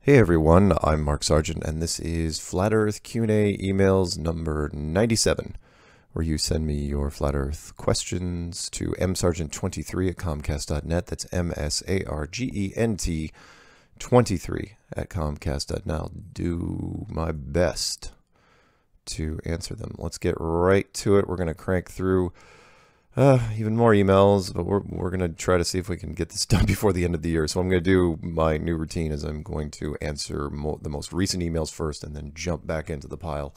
Hey everyone, I'm Mark Sargent, and this is Flat Earth Q&A emails number 97, where you send me your Flat Earth questions to msargent23 at comcast.net. That's msargent23 at comcast.net. I'll do my best to answer them. Let's get right to it. We're going to crank through even more emails, but we're going to try to see if we can get this done before the end of the year. So I'm going to do my new routine is I'm going to answer the most recent emails first and then jump back into the pile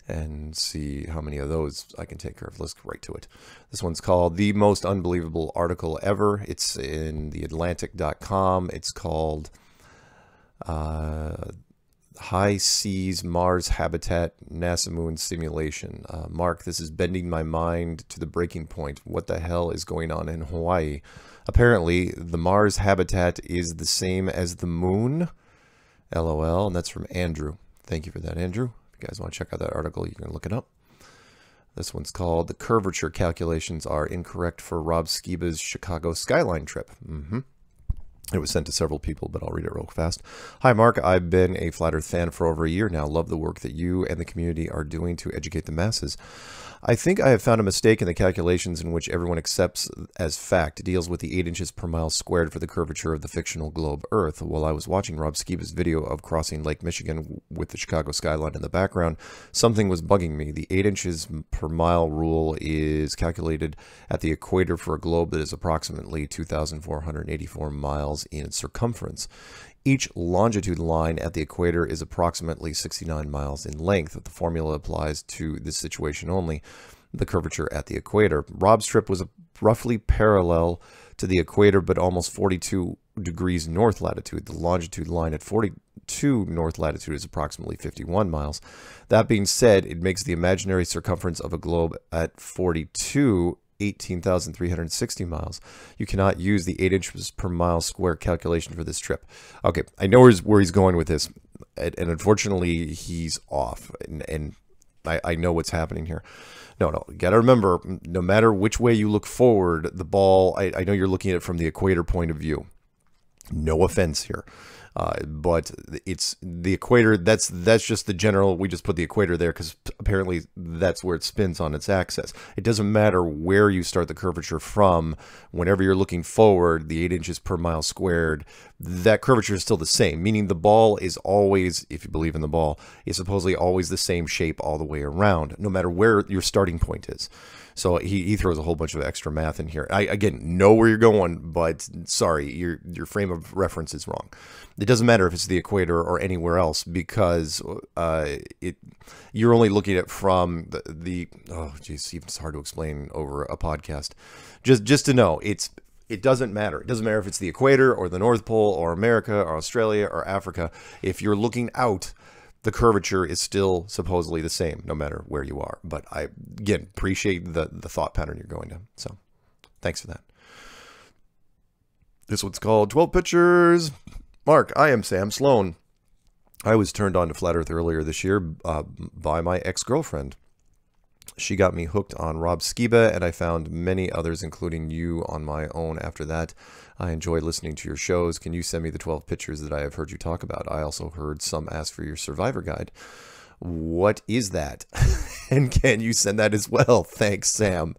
and see how many of those I can take care of. Let's get right to it. This one's called The Most Unbelievable Article Ever. It's in theatlantic.com. It's called High Seas Mars Habitat NASA Moon Simulation. Mark, this is bending my mind to the breaking point. What the hell is going on in Hawaii? Apparently, the Mars habitat is the same as the moon. LOL. And that's from Andrew. Thank you for that, Andrew. If you guys want to check out that article, you can look it up. This one's called The Curvature Calculations Are Incorrect for Rob Skiba's Chicago Skyline Trip. It was sent to several people, but I'll read it real fast. Hi, Mark. I've been a Flat Earth fan for over a year now. Love the work that you and the community are doing to educate the masses. I think I have found a mistake in the calculations in which everyone accepts as fact. It deals with the 8 inches per mile squared for the curvature of the fictional globe Earth. While I was watching Rob Skiba's video of crossing Lake Michigan with the Chicago skyline in the background, something was bugging me. The 8 inches per mile rule is calculated at the equator for a globe that is approximately 2,484 miles in circumference. Each longitude line at the equator is approximately 69 miles in length. The formula applies to this situation only, the curvature at the equator. Rob's trip was roughly parallel to the equator, but almost 42 degrees north latitude. The longitude line at 42 north latitude is approximately 51 miles. That being said, it makes the imaginary circumference of a globe at 42 18,360 miles. You cannot use the 8 inches per mile square calculation for this trip. Okay, I know where he's going with this, and unfortunately he's off, and I know what's happening here. No, you got to remember, no matter which way you look forward, the ball, I know you're looking at it from the equator point of view. No offense here. But it's the equator. That's just the general. We just put the equator there because apparently that's where it spins on its axis. It doesn't matter where you start the curvature from. Whenever you're looking forward, the 8 inches per mile squared, that curvature is still the same. Meaning the ball is always, if you believe in the ball, is supposedly always the same shape all the way around, no matter where your starting point is. So he throws a whole bunch of extra math in here. I, again, know where you're going, but sorry, your frame of reference is wrong. It doesn't matter if it's the equator or anywhere else because you're only looking at from the oh, geez, it's hard to explain over a podcast. Just to know, it doesn't matter. It doesn't matter if it's the equator or the North Pole or America or Australia or Africa. If you're looking out, the curvature is still supposedly the same, no matter where you are. But I, again, appreciate the thought pattern you're going to. So thanks for that. This one's called 12 Pictures. Mark, I am Sam Sloan. I was turned on to Flat Earth earlier this year by my ex-girlfriend. She got me hooked on Rob Skiba, and I found many others, including you, on my own after that. I enjoy listening to your shows. Can you send me the 12 pictures that I have heard you talk about? I also heard some ask for your survivor guide. What is that? And can you send that as well? Thanks, Sam.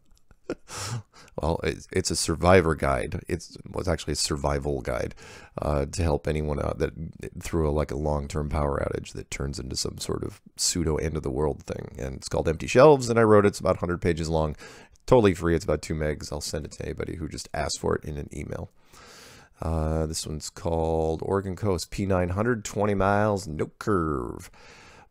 Well, it's a survivor guide. It's actually a survival guide to help anyone out that through a long-term power outage that turns into some sort of pseudo end of the world thing. And it's called Empty Shelves, and I wrote it. It's about 100 pages long. Totally free. It's about 2 megs. I'll send it to anybody who just asks for it in an email. This one's called Oregon Coast P900, 20 miles, no curve.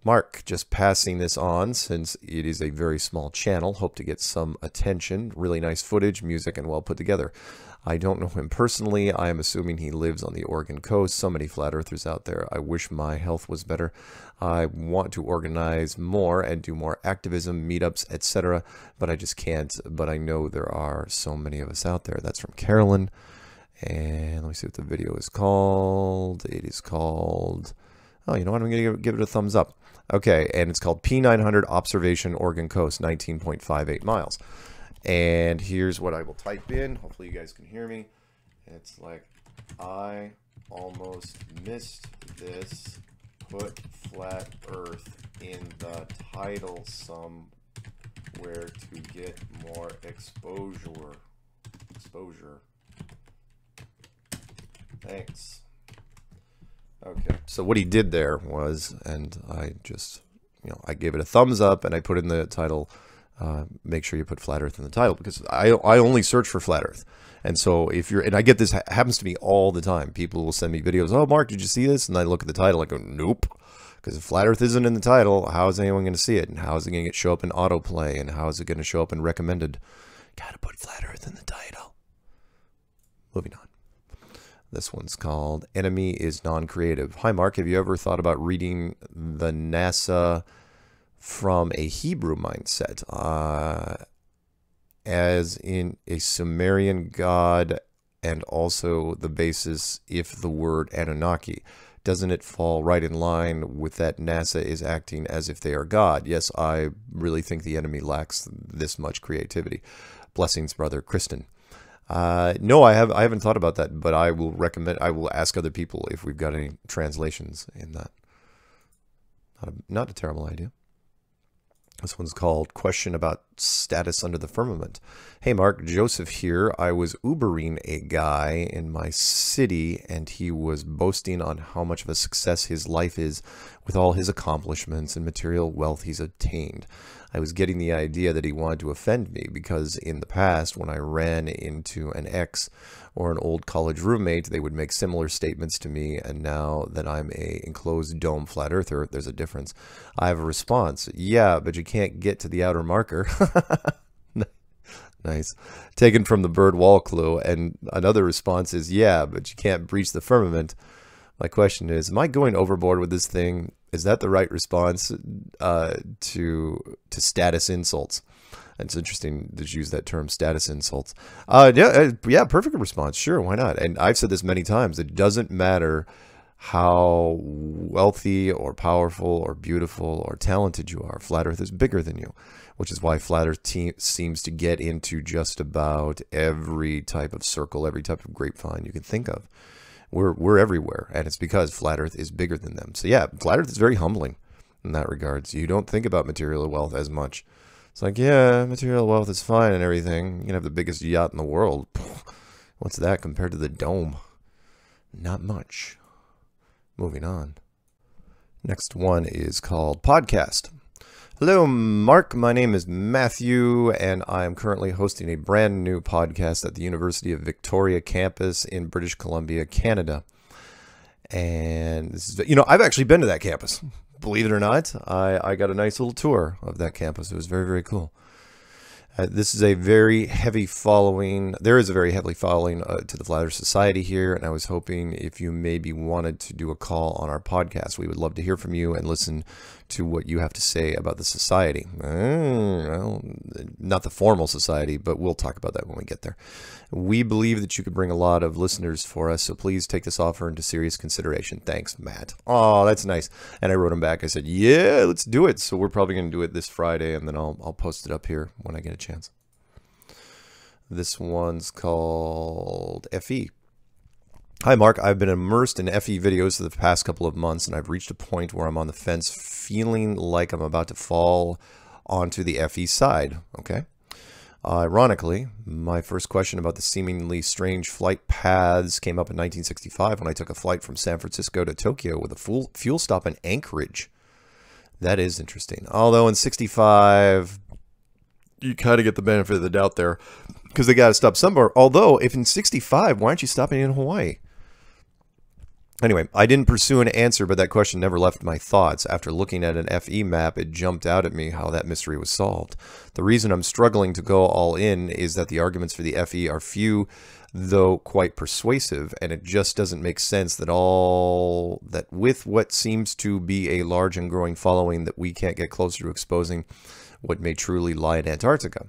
Mark, just passing this on since it is a very small channel. Hope to get some attention. Really nice footage, music, and well put together. I don't know him personally. I am assuming he lives on the Oregon coast. So many flat earthers out there. I wish my health was better. I want to organize more and do more activism, meetups, etc. But I just can't. But I know there are so many of us out there. That's from Carolyn. And let me see what the video is called. It is called... Oh, you know what? I'm going to give it a thumbs up. Okay, and it's called P900 Observation Oregon Coast, 19.58 miles. And here's what I will type in. Hopefully you guys can hear me. It's like I almost missed this. Put flat earth in the title somewhere to get more exposure. Thanks. Okay. So what he did there was, and I just, I gave it a thumbs up and I put in the title, make sure you put flat earth in the title, because I only search for flat earth. And so if you're, and I get this, happens to me all the time. People will send me videos. Oh, Mark, did you see this? And I look at the title, I go, nope. Because if flat earth isn't in the title, how is anyone going to see it? And how is it going to show up in autoplay? And how is it going to show up in recommended? Gotta put flat earth in the title. Moving on. This one's called Enemy is Non-Creative. Hi, Mark. Have you ever thought about reading the NASA from a Hebrew mindset? As in a Sumerian god, and also the basis if the word Anunnaki. Doesn't it fall right in line with that NASA is acting as if they are God? Yes, I really think the enemy lacks this much creativity. Blessings, brother Kristen. No, I haven't thought about that, but I will ask other people if we've got any translations in that. Not a terrible idea. This one's called Question About Status Under the Firmament. Hey, Mark, Joseph here. I was Ubering a guy in my city, and he was boasting on how much of a success his life is with all his accomplishments and material wealth he's attained. I was getting the idea that he wanted to offend me because in the past, when I ran into an ex or an old college roommate, they would make similar statements to me, and now that I'm a enclosed dome flat earther, there's a difference. I have a response. Yeah, but you can't get to the outer marker. Nice. Taken from the bird wall clue. And another response is, yeah, but you can't breach the firmament. My question is, am I going overboard with this thing? Is that the right response to status insults? It's interesting to use that term, status insults. Yeah, perfect response. Sure, why not? And I've said this many times. It doesn't matter how wealthy or powerful or beautiful or talented you are. Flat Earth is bigger than you, which is why Flat Earth seems to get into just about every type of circle, every type of grapevine you can think of. We're everywhere, and it's because Flat Earth is bigger than them. So yeah, Flat Earth is very humbling in that regards. You don't think about material wealth as much. It's like, yeah, material wealth is fine and everything. You can have the biggest yacht in the world. What's that compared to the dome? Not much. Moving on. Next one is called Podcast. Hello, Mark. My name is Matthew, and I am currently hosting a brand new podcast at the University of Victoria campus in British Columbia, Canada. And this is, I've actually been to that campus. Believe it or not, I got a nice little tour of that campus. It was very, very cool. This is a very heavy following. There is a very heavy following to the Flat Earth Society here, and I was hoping if you maybe wanted to do a call on our podcast, we would love to hear from you and listen to what you have to say about the society. Well, not the formal society, but we'll talk about that when we get there. We believe that you could bring a lot of listeners for us, so please take this offer into serious consideration. Thanks, Matt. Oh, that's nice. And I wrote him back. I said, yeah, let's do it. So we're probably going to do it this Friday, and then I'll post it up here when I get a chance. This one's called FE. Hi, Mark. I've been immersed in FE videos for the past couple of months, and I've reached a point where I'm on the fence feeling like I'm about to fall onto the FE side. Okay. Ironically, my first question about the seemingly strange flight paths came up in 1965 when I took a flight from San Francisco to Tokyo with a full fuel stop in Anchorage. That is interesting. Although in 65, you kind of get the benefit of the doubt there because they got to stop somewhere. Although, if in 65, why aren't you stopping in Hawaii? Anyway, I didn't pursue an answer, but that question never left my thoughts. After looking at an FE map, it jumped out at me how that mystery was solved. The reason I'm struggling to go all in is that the arguments for the FE are few, though quite persuasive, and it just doesn't make sense that with what seems to be a large and growing following that we can't get closer to exposing what may truly lie in Antarctica.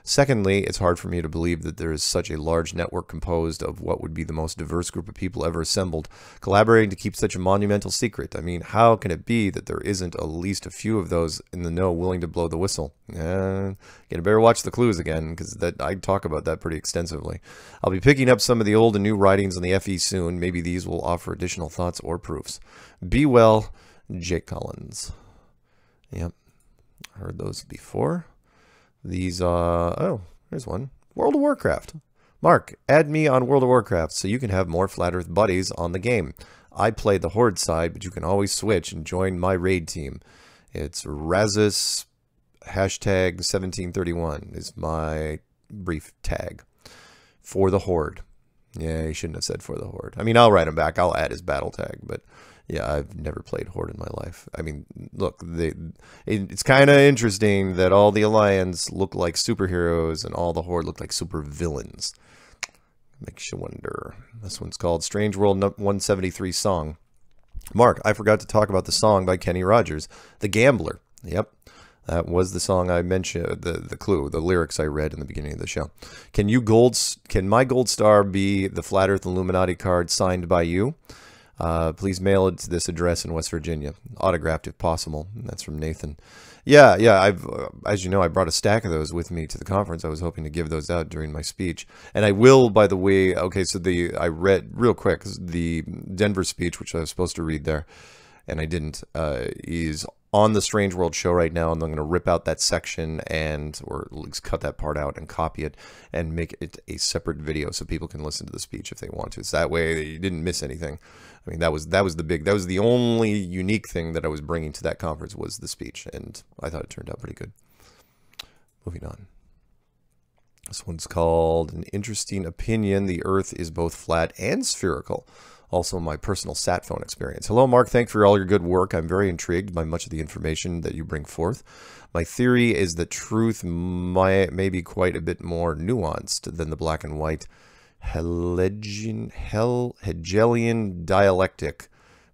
Secondly, it's hard for me to believe that there is such a large network composed of what would be the most diverse group of people ever assembled, collaborating to keep such a monumental secret. I mean, how can it be that there isn't at least a few of those in the know willing to blow the whistle? You better watch the clues again, because I talk about that pretty extensively. I'll be picking up some of the old and new writings on the FE soon. Maybe these will offer additional thoughts or proofs. Be well, Jake Collins. Yep, heard those before. These, oh, here's one. World of Warcraft. Mark, add me on World of Warcraft so you can have more Flat Earth buddies on the game. I play the Horde side, but you can always switch and join my raid team. It's Razzus hashtag 1731 is my brief tag. For the Horde. Yeah, he shouldn't have said for the Horde. I mean, I'll write him back. I'll add his battle tag, but yeah, I've never played Horde in my life. I mean, look, it's kind of interesting that all the Alliance look like superheroes and all the Horde look like super villains. Makes you wonder. This one's called Strange World 173 Song. Mark, I forgot to talk about the song by Kenny Rogers, The Gambler. Yep, that was the song I mentioned, the clue, the lyrics I read in the beginning of the show. Can my gold star be the Flat Earth Illuminati card signed by you? Please mail it to this address in West Virginia. Autographed if possible. That's from Nathan. Yeah, as you know, I brought a stack of those with me to the conference. I was hoping to give those out during my speech. And I will, by the way, okay, so I read real quick, the Denver speech, which I was supposed to read there, and I didn't, is on the Strange World show right now, and I'm going to rip out that section or at least cut that part out and copy it and make it a separate video so people can listen to the speech if they want to. So that way you didn't miss anything. I mean, that was the only unique thing that I was bringing to that conference was the speech, and I thought it turned out pretty good. Moving on. This one's called An Interesting Opinion. The Earth is both flat and spherical. Also, my personal sat phone experience. Hello, Mark. Thanks for all your good work. I'm very intrigued by much of the information that you bring forth. My theory is that truth may be quite a bit more nuanced than the black and white Hegelian dialectic.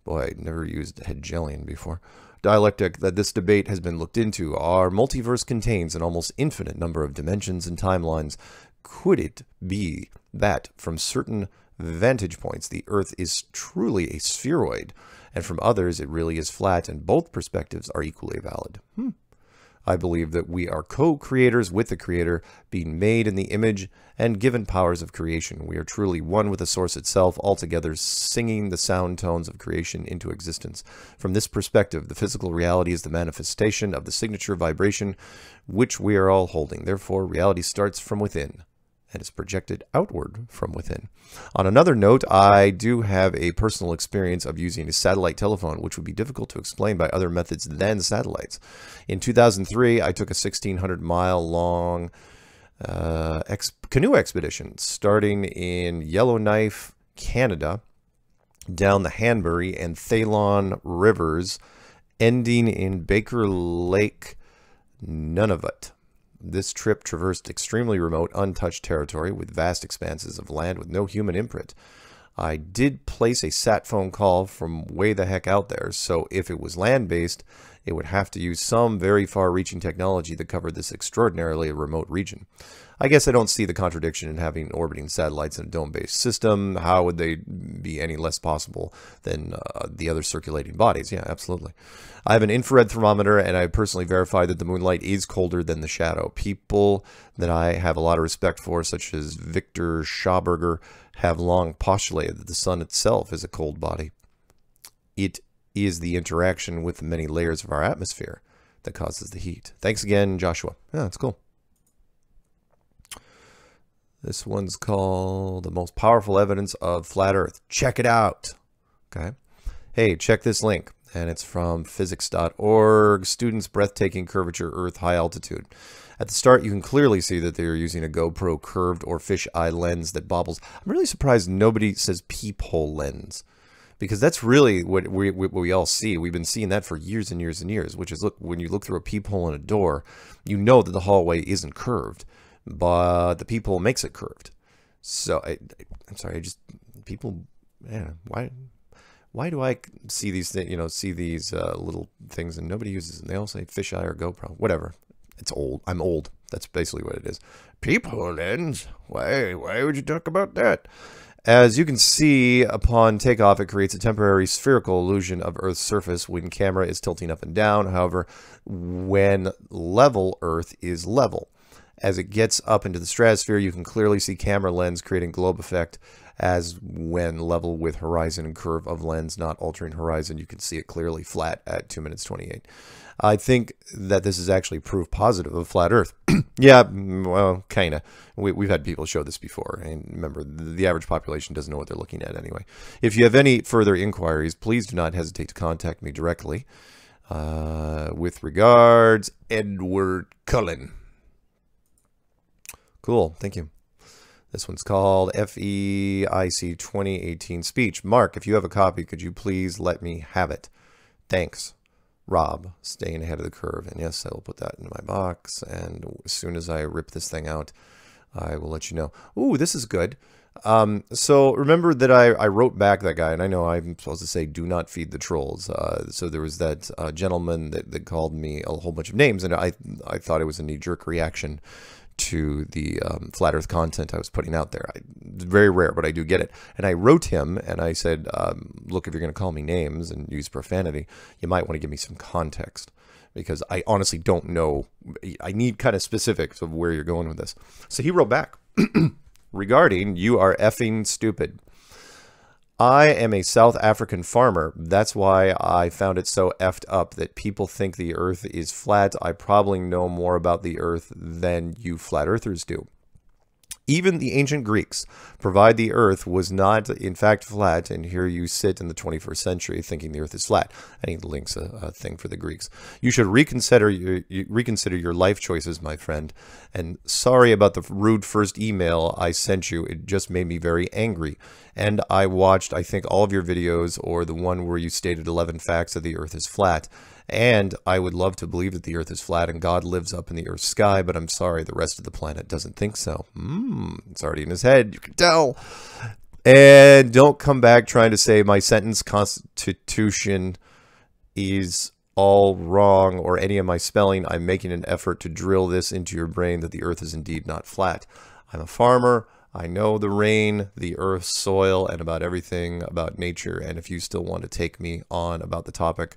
Boy, I never used Hegelian before. Dialectic that this debate has been looked into. Our multiverse contains an almost infinite number of dimensions and timelines. Could it be that from certain vantage points, the Earth is truly a spheroid, and from others, it really is flat, and both perspectives are equally valid? I believe that we are co-creators with the Creator, being made in the image and given powers of creation. We are truly one with the Source itself, altogether singing the sound tones of creation into existence. From this perspective, the physical reality is the manifestation of the signature vibration which we are all holding. Therefore, reality starts from within and is projected outward from within. On another note, I do have a personal experience of using a satellite telephone, which would be difficult to explain by other methods than satellites. In 2003, I took a 1,600-mile-long canoe expedition, starting in Yellowknife, Canada, down the Hanbury and Thalon rivers, ending in Baker Lake, Nunavut. This trip traversed extremely remote, untouched territory with vast expanses of land with no human imprint. I did place a sat phone call from way the heck out there, so if it was land-based, it would have to use some very far-reaching technology that covered this extraordinarily remote region. I guess I don't see the contradiction in having orbiting satellites in a dome-based system. How would they be any less possible than the other circulating bodies? Yeah, absolutely. I have an infrared thermometer, and I personally verified that the moonlight is colder than the shadow. People that I have a lot of respect for, such as Victor Schauberger, have long postulated that the sun itself is a cold body. It is the interaction with the many layers of our atmosphere that causes the heat. Thanks again, Joshua. Yeah, that's cool. This one's called The Most Powerful Evidence of Flat Earth. Check it out. Okay. Hey, check this link. And it's from physics.org. Students' breathtaking curvature Earth high altitude. At the start, you can clearly see that they are using a GoPro curved or fisheye lens that bobbles. I'm really surprised nobody says peephole lens, because that's really what we all see. We've been seeing that for years and years and years, which is, look, when you look through a peephole in a door, you know that the hallway isn't curved, but the peephole makes it curved. So I'm sorry, people, yeah, why do I see these things, see these little things and nobody uses them? They all say fisheye or GoPro, whatever. It's old. I'm old. That's basically what it is. Peephole lens? Why would you talk about that? As you can see, upon takeoff, it creates a temporary spherical illusion of Earth's surface when camera is tilting up and down. However, when level, Earth is level. As it gets up into the stratosphere, you can clearly see camera lens creating globe effect as when level with horizon and curve of lens, not altering horizon. You can see it clearly flat at 2 minutes 28. I think that this is actually proof positive of flat Earth. Yeah, well, kind of. We've had people show this before. And remember, the average population doesn't know what they're looking at anyway. If you have any further inquiries, please do not hesitate to contact me directly. With regards, Edward Cullen. Cool, thank you. This one's called FEIC 2018 Speech. Mark, if you have a copy, could you please let me have it? Thanks. Rob, staying ahead of the curve. And yes, I will put that in my box. And as soon as I rip this thing out, I will let you know. Ooh, this is good. So remember that I wrote back that guy, and I know I'm supposed to say do not feed the trolls. So there was that gentleman that called me a whole bunch of names, and I thought it was a knee-jerk reaction to the flat Earth content I was putting out there. It's very rare, but I do get it. And I wrote him and I said, look, if you're going to call me names and use profanity, you might want to give me some context, because I honestly don't know. I need kind of specifics of where you're going with this. So he wrote back regarding, you are effing stupid. I am a South African farmer. That's why I found it so effed up that people think the Earth is flat. I probably know more about the Earth than you flat earthers do. Even the ancient Greeks provide the Earth was not in fact flat, and here you sit in the 21st century thinking the Earth is flat. I need links a thing for the Greeks. You should reconsider your life choices, my friend. And sorry about the rude first email I sent you. It just made me very angry. And I watched, I think, all of your videos, or the one where you stated 11 facts that the Earth is flat. And I would love to believe that the Earth is flat and God lives up in the Earth's sky, but I'm sorry, the rest of the planet doesn't think so. It's already in his head, you can tell. And don't come back trying to say my sentence constitution is all wrong, or any of my spelling. I'm making an effort to drill this into your brain that the Earth is indeed not flat. I'm a farmer. I know the rain, the earth's soil, and about everything about nature. And if you still want to take me on about the topic,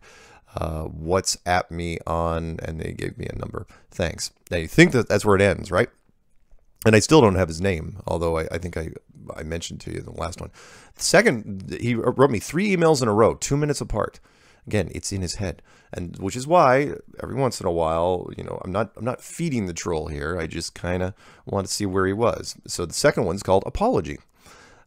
WhatsApp me on, and they gave me a number. Thanks. Now you think that that's where it ends, right? And I still don't have his name, although I think I mentioned to you the last one. The second, he wrote me 3 emails in a row, 2 minutes apart. Again, it's in his head, and which is why every once in a while, you know, I'm not feeding the troll here. I just kind of want to see where he was. So the second one's called Apology.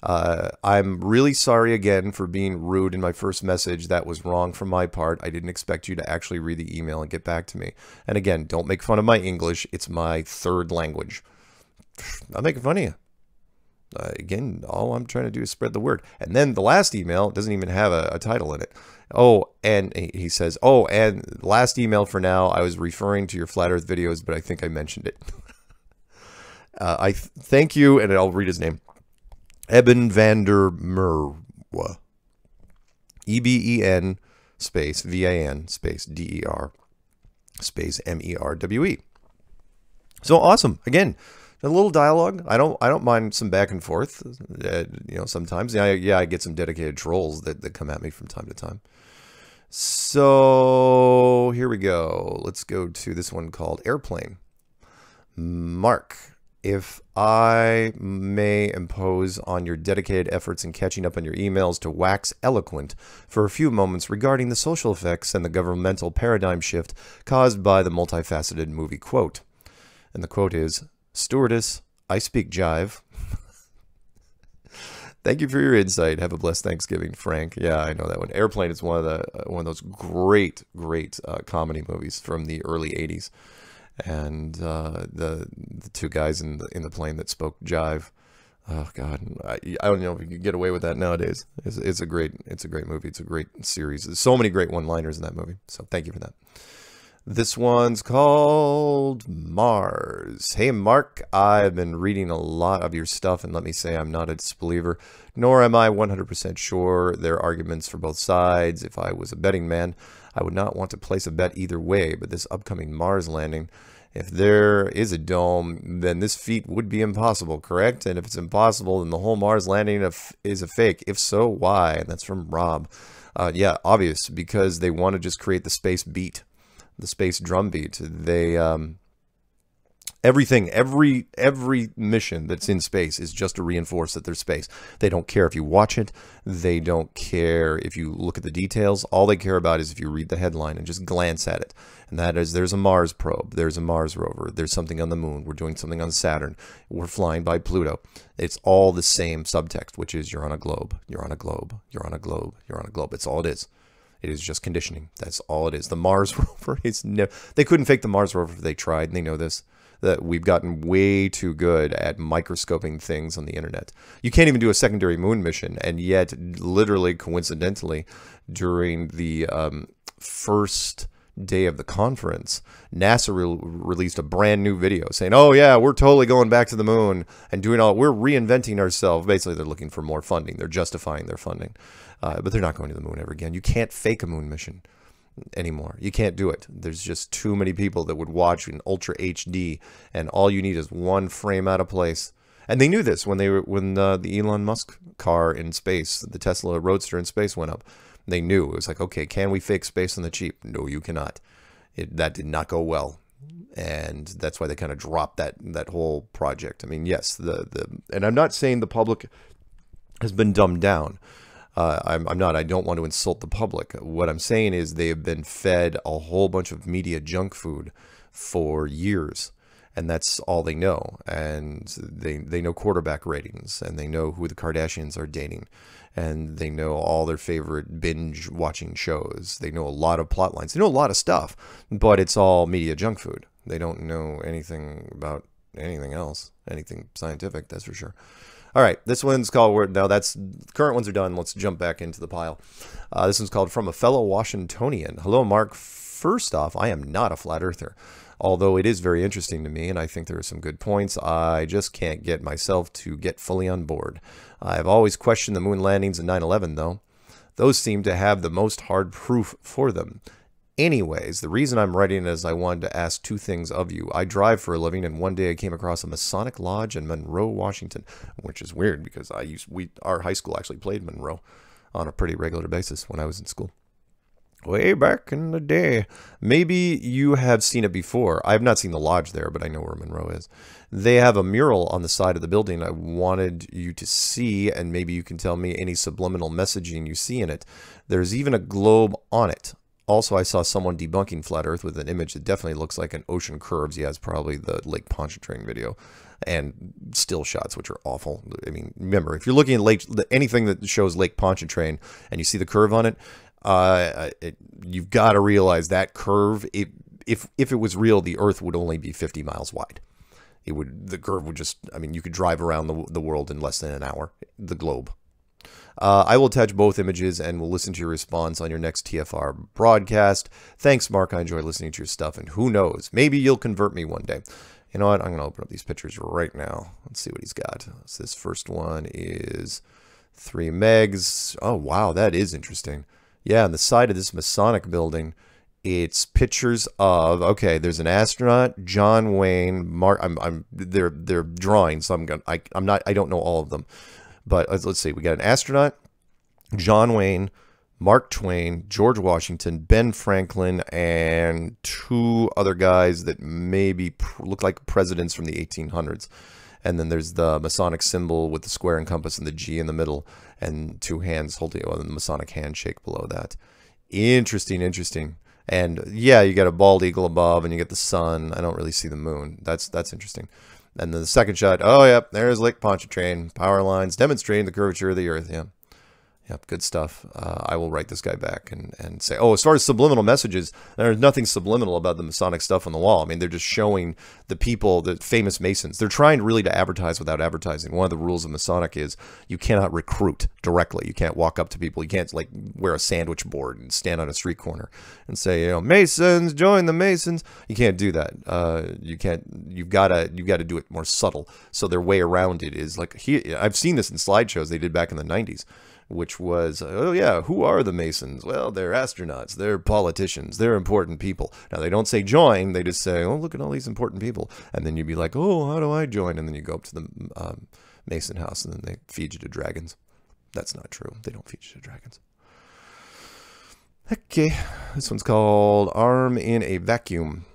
I'm really sorry again for being rude in my first message. That was wrong from my part. I didn't expect you to actually read the email and get back to me. And again, don't make fun of my English. It's my third language. I'm making fun of you. Again, all I'm trying to do is spread the word. And then the last email doesn't even have a title in it. Oh, and he says, oh, and last email for now, I was referring to your Flat Earth videos, but I think I mentioned it. I thank you, and I'll read his name. Eben van der Merwe. E-B-E-N space V-A-N space D-E-R space M-E-R-W-E. So awesome. Again, a little dialogue. I don't mind some back and forth. You know, sometimes. Yeah, I get some dedicated trolls that come at me from time to time. So here we go. Let's go to this one called Airplane. Mark, if I may impose on your dedicated efforts in catching up on your emails to wax eloquent for a few moments regarding the social effects and the governmental paradigm shift caused by the multifaceted movie quote. And the quote is, "Stewardess, I speak jive." Thank you for your insight. Have a blessed Thanksgiving, Frank. Yeah, I know that one. Airplane is one of those great comedy movies from the early '80s, and the 2 guys in the plane that spoke jive. Oh God, I don't know if you could get away with that nowadays. It's a great movie. It's a great series. There's so many great one-liners in that movie. So thank you for that. This one's called Myres. Hey, Mark, I've been reading a lot of your stuff, and let me say I'm not a disbeliever, nor am I 100% sure there are arguments for both sides. If I was a betting man, I would not want to place a bet either way, but this upcoming Mars landing, if there is a dome, then this feat would be impossible, correct? And if it's impossible, then the whole Mars landing is a fake. If so, why? And that's from Rob. Yeah, obvious, because they want to just create the space beat, the space drum beat. They everything, every mission that's in space is just to reinforce that there's space. They don't care if you watch it. They don't care if you look at the details. All they care about is if you read the headline and just glance at it. And that is, there's a Mars probe, there's a Mars rover, there's something on the moon, we're doing something on Saturn, we're flying by Pluto. It's all the same subtext, which is you're on a globe, you're on a globe, you're on a globe, you're on a globe. It's all it is. It is just conditioning. That's all it is. The Mars rover is they couldn't fake the Mars rover if they tried, and they know this. That we've gotten way too good at microscoping things on the internet. You can't even do a secondary moon mission, and yet, literally, coincidentally, during the first day of the conference, NASA released a brand new video saying, oh yeah, we're totally going back to the moon and doing we're reinventing ourselves. Basically, they're looking for more funding. They're justifying their funding. But they're not going to the moon ever again. You can't fake a moon mission anymore. You can't do it. There's just too many people that would watch in Ultra HD, and all you need is one frame out of place. And they knew this when the Elon Musk car in space, the Tesla Roadster in space went up. They knew. It was like, okay, can we fake space on the cheap? No, you cannot. That did not go well. And that's why they kind of dropped that whole project. I mean, yes, and I'm not saying the public has been dumbed down. I'm not. I don't want to insult the public. What I'm saying is they have been fed a whole bunch of media junk food for years, and that's all they know. And they know quarterback ratings, and they know who the Kardashians are dating, and they know all their favorite binge watching shows. They know a lot of plot lines. They know a lot of stuff, but it's all media junk food. They don't know anything about anything else, anything scientific, that's for sure. All right, this one's called, now that's, current ones are done. Let's jump back into the pile. This one's called From a Fellow Washingtonian. Hello, Mark. First off, I am not a flat earther, although it is very interesting to me, and I think there are some good points. I just can't get myself to get fully on board. I've always questioned the moon landings in 9/11, though. Those seem to have the most hard proof for them. Anyways, the reason I'm writing is I wanted to ask two things of you. I drive for a living, and one day I came across a Masonic lodge in Monroe, Washington, which is weird because our high school actually played Monroe on a pretty regular basis when I was in school. Way back in the day. Maybe you have seen it before. I have not seen the lodge there, but I know where Monroe is. They have a mural on the side of the building I wanted you to see, and maybe you can tell me any subliminal messaging you see in it. There's even a globe on it. Also, I saw someone debunking Flat Earth with an image that definitely looks like an ocean curves. Yeah, it's probably the Lake Pontchartrain video. And still shots, which are awful. I mean, remember, if you're looking at anything that shows Lake Pontchartrain and you see the curve on it, you've got to realize that curve, if it was real, the Earth would only be 50 miles wide. The curve would just, I mean, you could drive around the world in less than an hour, the globe. I will attach both images and will listen to your response on your next TFR broadcast. Thanks, Mark. I enjoy listening to your stuff, and who knows, maybe you'll convert me one day. You know what? I'm going to open up these pictures right now. Let's see what he's got. So this first one is 3 megs. Oh, wow, that is interesting. Yeah, on the side of this Masonic building, it's pictures of, okay, there's an astronaut, John Wayne, Mark. They're drawing, so I don't know all of them. But let's see, we got an astronaut, John Wayne, Mark Twain, George Washington, Ben Franklin, and 2 other guys that maybe look like presidents from the 1800s. And then there's the Masonic symbol with the square and compass and the G in the middle, and 2 hands holding the Masonic handshake below that. Interesting, interesting. And yeah, you got a bald eagle above, and you get the sun. I don't really see the moon. That's interesting. And then the second shot, oh, yep, there's Lake Pontchartrain, power lines demonstrating the curvature of the Earth. Yeah. Yep, good stuff. I will write this guy back and say, oh, as far as subliminal messages, there's nothing subliminal about the Masonic stuff on the wall. I mean, they're just showing the people, the famous Masons. They're trying really to advertise without advertising. One of the rules of Masonic is you cannot recruit directly. You can't walk up to people. You can't, like, wear a sandwich board and stand on a street corner and say, you know, Masons, join the Masons. You can't do that. You've got to do it more subtle. So their way around it is like, I've seen this in slideshows they did back in the 90s. which was, oh yeah, who are the Masons? Well, they're astronauts, they're politicians, they're important people. Now, they don't say join, they just say, oh, look at all these important people. And then you'd be like, oh, how do I join? And then you go up to the Mason house, and then they feed you to dragons. That's not true. They don't feed you to dragons. Okay, this one's called Arm in a Vacuum.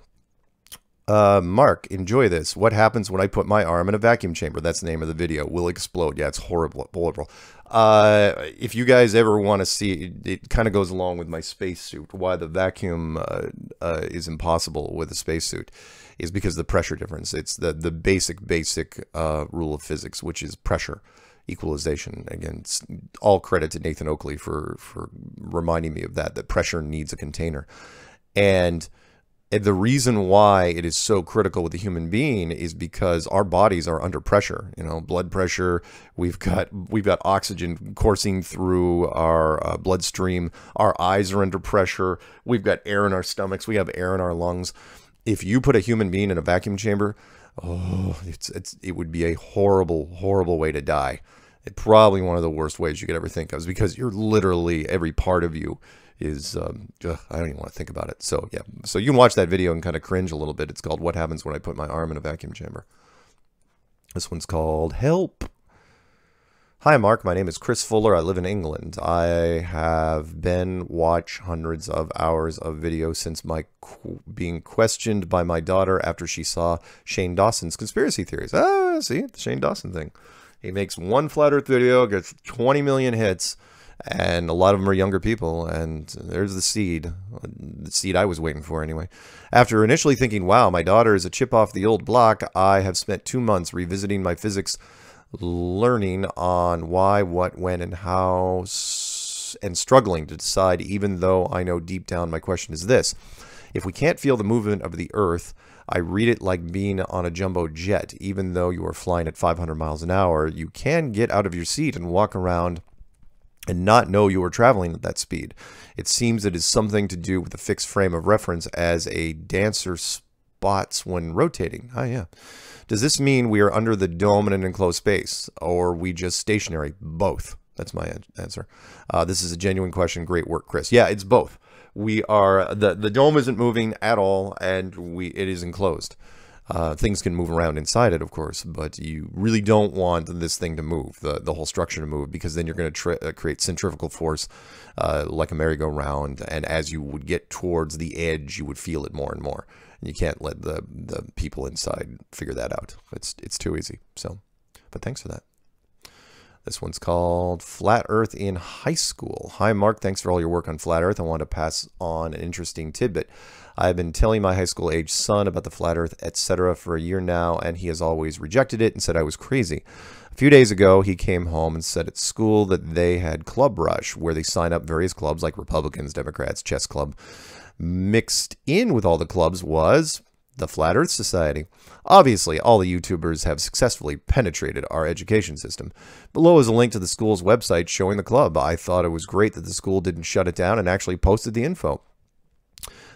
Mark, enjoy this. What happens when I put my arm in a vacuum chamber? That's the name of the video. Will explode. Yeah, it's horrible. If you guys ever want to see, it kind of goes along with my spacesuit. Why the vacuum is impossible with a spacesuit is because of the pressure difference. It's the basic rule of physics, which is pressure equalization. Again, it's all credit to Nathan Oakley for reminding me of that pressure needs a container. And the reason why it is so critical with the human being is because our bodies are under pressure. You know, blood pressure. We've got oxygen coursing through our bloodstream. Our eyes are under pressure. We've got air in our stomachs. We have air in our lungs. If you put a human being in a vacuum chamber, oh, it would be a horrible way to die. It's probably one of the worst ways you could ever think of, is because you're literally, every part of you is, I don't even want to think about it. So yeah, so you can watch that video and kind of cringe a little bit. It's called What Happens When I Put My Arm in a Vacuum Chamber. This one's called Help. Hi Mark, my name is Chris Fuller. I live in England. I have watched hundreds of hours of video since my being questioned by my daughter after she saw Shane Dawson's conspiracy theories. Ah, see, the Shane Dawson thing. He makes one flat earth video, gets 20 million hits, and a lot of them are younger people, and there's the seed I was waiting for anyway. After initially thinking, wow, my daughter is a chip off the old block, I have spent 2 months revisiting my physics, learning on why, what, when, and how, and struggling to decide, even though I know deep down my question is this. If we can't feel the movement of the earth, I read it like being on a jumbo jet. Even though you are flying at 500 miles an hour, you can get out of your seat and walk around and not know you are traveling at that speed. It seems it is something to do with the fixed frame of reference as a dancer spots when rotating. Oh, yeah. Does this mean we are under the dome in an enclosed space, or are we just stationary? Both. That's my answer. This is a genuine question. Great work, Chris. Yeah, it's both. We are, the dome isn't moving at all, and it is enclosed. Things can move around inside it, of course, but you really don't want this thing to move, the whole structure to move, because then you're going to create centrifugal force like a merry-go-round, and as you would get towards the edge, you would feel it more and more. And you can't let the people inside figure that out. It's too easy. So, but thanks for that. This one's called Flat Earth in High School. Hi, Mark. Thanks for all your work on Flat Earth. I want to pass on an interesting tidbit. I've been telling my high school age son about the Flat Earth, etc. for a year now, and he has always rejected it and said I was crazy. A few days ago, he came home and said at school that they had Club Rush, where they sign up various clubs like Republicans, Democrats, Chess Club. Mixed in with all the clubs was the Flat Earth Society. Obviously, all the YouTubers have successfully penetrated our education system. Below is a link to the school's website showing the club. I thought it was great that the school didn't shut it down and actually posted the info.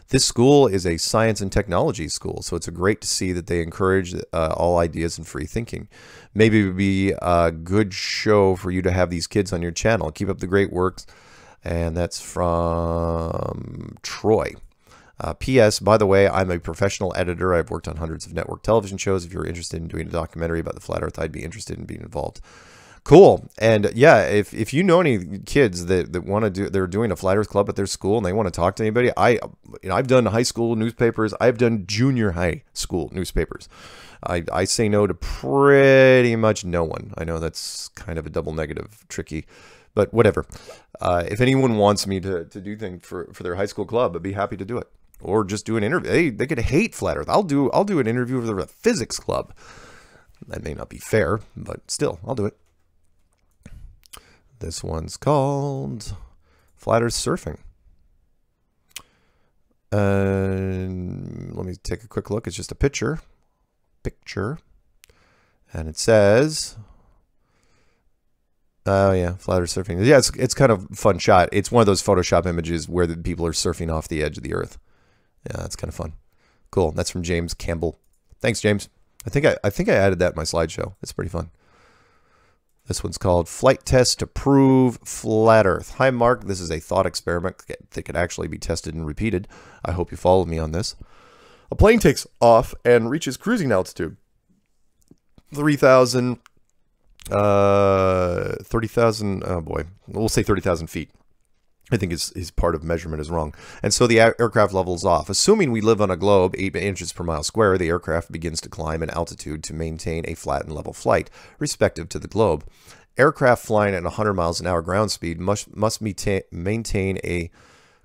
This school is a science and technology school, so it's great to see that they encourage all ideas and free thinking. Maybe it would be a good show for you to have these kids on your channel. Keep up the great work. And that's from Troy. P.S. By the way, I'm a professional editor. I've worked on hundreds of network television shows. If you're interested in doing a documentary about the Flat Earth, I'd be interested in being involved. Cool. And yeah, if you know any kids that want to do, they're doing a Flat Earth Club at their school and they want to talk to anybody, I've done high school newspapers. I've done junior high school newspapers. I say no to pretty much no one. I know that's kind of a double negative, tricky. But whatever. If anyone wants me to do things for their high school club, I'd be happy to do it. Or just do an interview. Hey, they could hate Flat Earth. I'll do an interview for the physics club. That may not be fair, but still, I'll do it. This one's called Flat Earth Surfing. Let me take a quick look. It's just a picture. And it says... Oh, yeah, Flat Earth surfing. Yeah, it's kind of a fun shot. It's one of those Photoshop images where the people are surfing off the edge of the earth. Yeah, that's kind of fun. Cool. That's from James Campbell. Thanks, James. I think I added that in my slideshow. It's pretty fun. This one's called Flight Test to Prove Flat Earth. Hi, Mark. This is a thought experiment that could actually be tested and repeated. I hope you follow me on this. A plane takes off and reaches cruising altitude. 30,000, oh boy, we'll say 30,000 feet. I think his part of measurement is wrong. And so the aircraft levels off. Assuming we live on a globe 8 inches per mile square, the aircraft begins to climb in altitude to maintain a flat and level flight, respective to the globe. Aircraft flying at 100 miles an hour ground speed must maintain a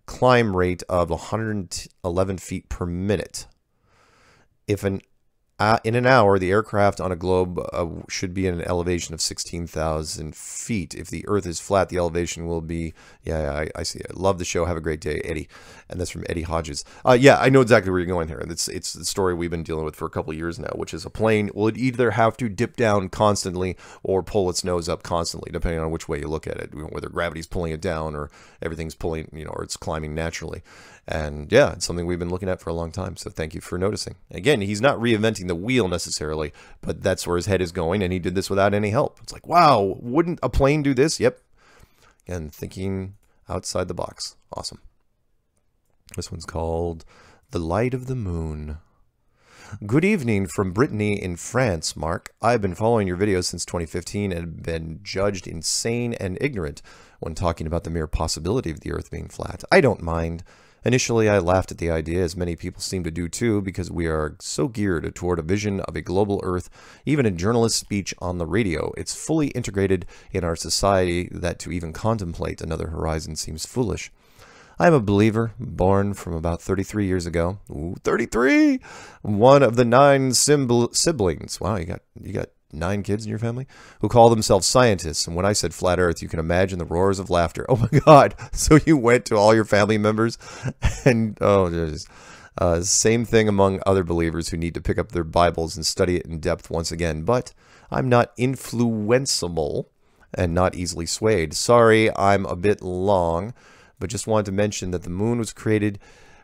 climb rate of 111 feet per minute. If in an hour, the aircraft on a globe should be at an elevation of 16,000 feet. If the Earth is flat, the elevation will be... Yeah, I see it. Love the show. Have a great day, Eddie. And that's from Eddie Hodges. Yeah, I know exactly where you're going here. It's the story we've been dealing with for a couple of years now, which is a plane will either have to dip down constantly or pull its nose up constantly, depending on which way you look at it, whether gravity's pulling it down or everything's pulling, or it's climbing naturally. And yeah, it's something we've been looking at for a long time. So thank you for noticing. Again, he's not reinventing the wheel necessarily, but that's where his head is going. And he did this without any help. It's like, wow, wouldn't a plane do this? Yep. And thinking outside the box. Awesome. This one's called The Light of the Moon. Good evening from Brittany in France, Mark. I've been following your videos since 2015 and have been judged insane and ignorant when talking about the mere possibility of the Earth being flat. I don't mind. Initially, I laughed at the idea, as many people seem to do too, because we are so geared toward a vision of a global Earth. Even in journalist speech on the radio, it's fully integrated in our society that to even contemplate another horizon seems foolish. I am a believer, born from about 33 years ago. Ooh, 33! One of the 9 siblings. Wow, you got 9 kids in your family who call themselves scientists. And when I said flat Earth, you can imagine the roars of laughter. Oh my God! So you went to all your family members, and same thing among other believers who need to pick up their Bibles and study it in depth once again. But I'm not influenceable and not easily swayed. Sorry, I'm a bit long, but just wanted to mention that the moon was created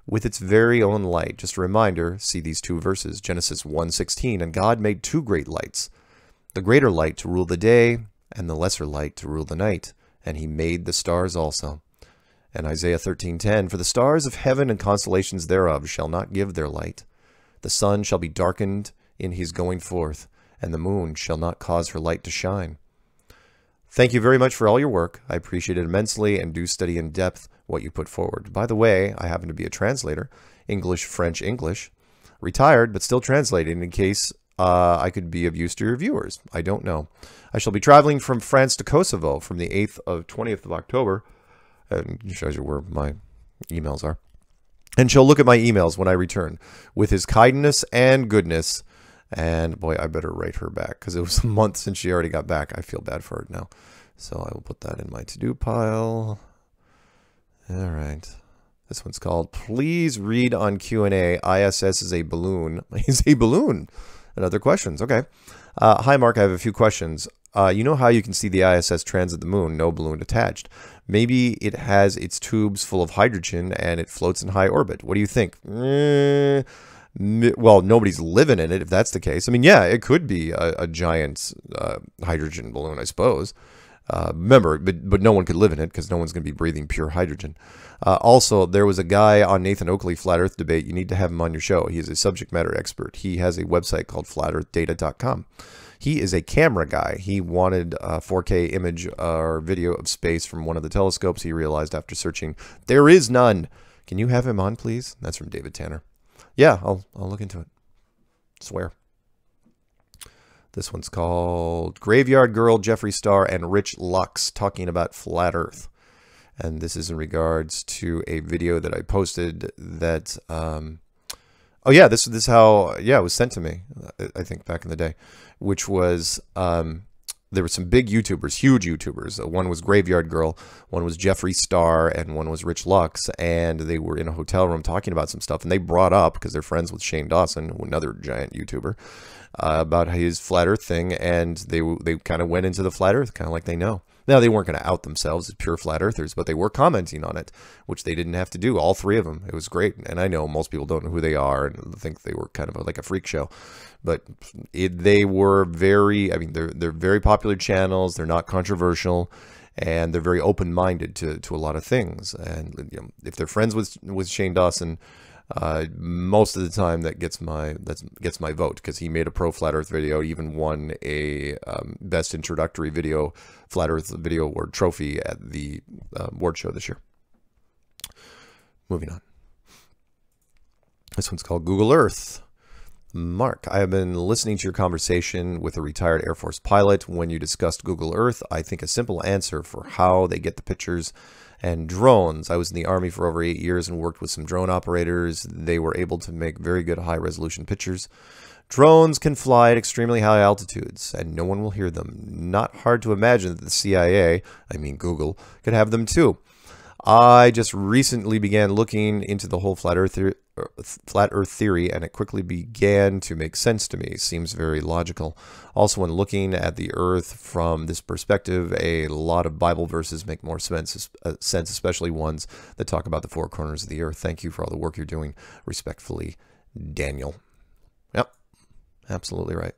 with its very own light. Just a reminder, see these 2 verses, Genesis 1:16, and God made 2 great lights, the greater light to rule the day, and the lesser light to rule the night. And he made the stars also. And Isaiah 13:10, for the stars of heaven and constellations thereof shall not give their light. The sun shall be darkened in his going forth, and the moon shall not cause her light to shine. Thank you very much for all your work. I appreciate it immensely and do study in depth what you put forward. By the way, I happen to be a translator, English, French, English, retired, but still translating in case I could be of use to your viewers. I don't know. I shall be traveling from France to Kosovo from the 8th of 20th of October. And it shows you where my emails are. And shall look at my emails when I return with his kindness and goodness. And boy, I better write her back because it was a month since she already got back. I feel bad for her now. So I will put that in my to-do pile. All right. This one's called, please read on Q&A. ISS is a balloon. Is a balloon. And other questions. Okay. Hi, Mark. I have a few questions. You know how you can see the ISS transit the moon, no balloon attached. Maybe it has its tubes full of hydrogen and it floats in high orbit. What do you think? Well, nobody's living in it if that's the case. I mean, yeah, it could be a giant hydrogen balloon, I suppose. Remember, but no one could live in it because no one's going to be breathing pure hydrogen. Also, there was a guy on Nathan Oakley Flat Earth Debate. You need to have him on your show. He is a subject matter expert. He has a website called flatearthdata.com. He is a camera guy. He wanted a 4K image or video of space from one of the telescopes. He realized after searching, there is none. Can you have him on, please? That's from David Tanner. Yeah, I'll look into it. Swear. This one's called Graveyard Girl, Jeffree Star, and Rich Lux talking about Flat Earth. And this is in regards to a video that I posted that, oh yeah, this is how, yeah, it was sent to me, I think back in the day, which was, there were some big YouTubers, huge YouTubers. One was Graveyard Girl, one was Jeffree Star, and one was Rich Lux. And they were in a hotel room talking about some stuff. And they brought up, because they're friends with Shane Dawson, another giant YouTuber, about his Flat Earth thing. And they kind of went into the Flat Earth, kind of like they know. Now, they weren't going to out themselves as pure flat earthers, but they were commenting on it, which they didn't have to do, all three of them. It was great. And I know most people don't know who they are and think they were kind of like a freak show. But they were very, I mean, they're very popular channels. They're not controversial. And they're very open-minded to a lot of things. And you know, if they're friends with Shane Dawson, most of the time that gets my vote, because he made a pro flat Earth video, even won a best introductory video flat Earth video award trophy at the award show this year. Moving on. This one's called Google Earth. Mark, I have been listening to your conversation with a retired Air Force pilot when you discussed Google Earth. I think a simple answer for how they get the pictures and drones. I was in the Army for over 8 years and worked with some drone operators. They were able to make very good high-resolution pictures. Drones can fly at extremely high altitudes, and no one will hear them. Not hard to imagine that the CIA, I mean Google, could have them too. I just recently began looking into the whole flat Earth theory, and it quickly began to make sense to me. Seems very logical. Also, when looking at the Earth from this perspective, a lot of Bible verses make more sense, especially ones that talk about the four corners of the Earth. Thank you for all the work you're doing. Respectfully, Daniel. Yep, absolutely right.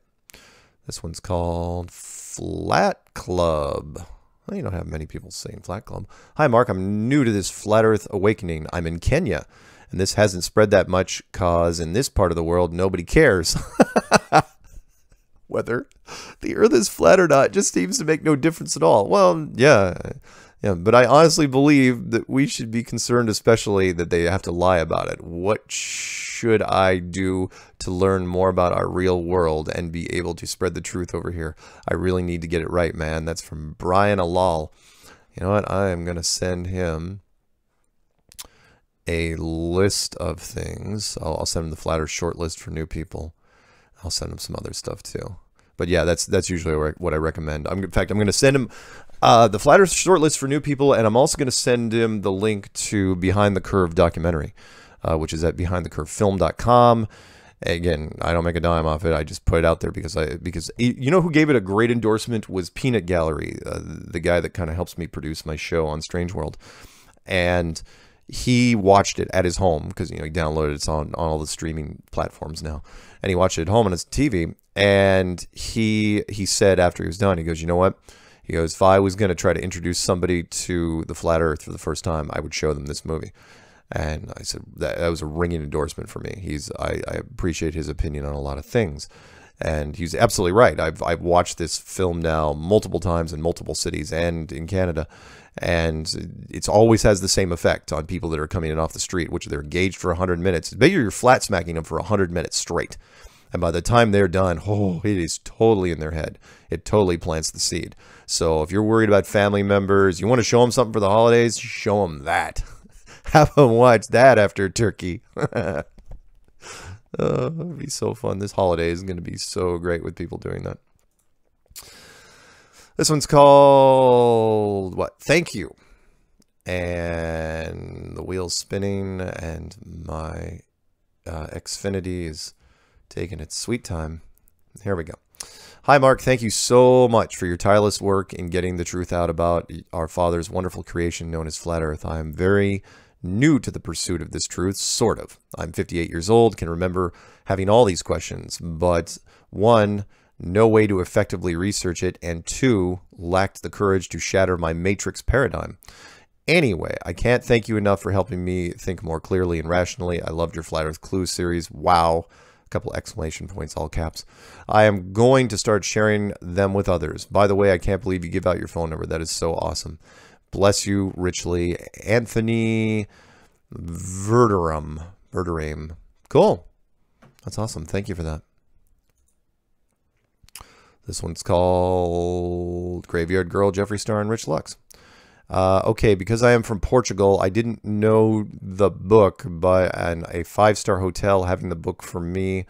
This one's called Flat Club. Well, you don't have many people saying Flat Club. Hi, Mark. I'm new to this Flat Earth awakening. I'm in Kenya, and this hasn't spread that much because in this part of the world, nobody cares. Whether the Earth is flat or not just seems to make no difference at all. Well, yeah, but I honestly believe that we should be concerned, especially that they have to lie about it. What should I do to learn more about our real world and be able to spread the truth over here? I really need to get it right, man. That's from Brian Alal. You know what? I am going to send him a list of things. I'll send him the Flat Earth short list for new people. I'll send him some other stuff too. But yeah, that's usually what I recommend. In fact, I'm going to send him the Flat Earth short list for new people, and I'm also going to send him the link to Behind the Curve documentary, which is at behindthecurvefilm.com. Again, I don't make a dime off it. I just put it out there because you know who gave it a great endorsement was Peanut Gallery, the guy that kind of helps me produce my show on Strange World, and he watched it at his home because he downloaded it. It's on all the streaming platforms now, and he watched it at home on his TV. And he said after he was done, he goes, you know what? He goes, if I was going to try to introduce somebody to the Flat Earth for the first time, I would show them this movie. And I said that was a ringing endorsement for me. I appreciate his opinion on a lot of things, and he's absolutely right. I've watched this film now multiple times in multiple cities and in Canada, and it's always has the same effect on people that are coming in off the street, which they're engaged for 100 minutes. Maybe you're flat smacking them for 100 minutes straight, and by the time they're done, oh, it is totally in their head. It totally plants the seed. So if you're worried about family members, you want to show them something for the holidays, show them that. Have them watch that after turkey. It'd be so fun. This holiday is going to be so great with people doing that. This one's called, what? Thank you. And the wheel's spinning, and my Xfinity is taking its sweet time. Here we go. Hi, Mark. Thank you so much for your tireless work in getting the truth out about our Father's wonderful creation known as Flat Earth. I am very new to the pursuit of this truth, sort of. I'm 58 years old, can remember having all these questions, but one, no way to effectively research it, and two, lacked the courage to shatter my matrix paradigm. Anyway, I can't thank you enough for helping me think more clearly and rationally. I loved your Flat Earth Clues series. Wow. A couple exclamation points, all caps. I am going to start sharing them with others. By the way, I can't believe you give out your phone number. That is so awesome. Bless you richly, Anthony Verderame. Cool. That's awesome. Thank you for that. This one's called Graveyard Girl, Jeffree Star, and Rich Lux. Okay, because I am from Portugal, I didn't know the book, but a 5-star hotel having the book for me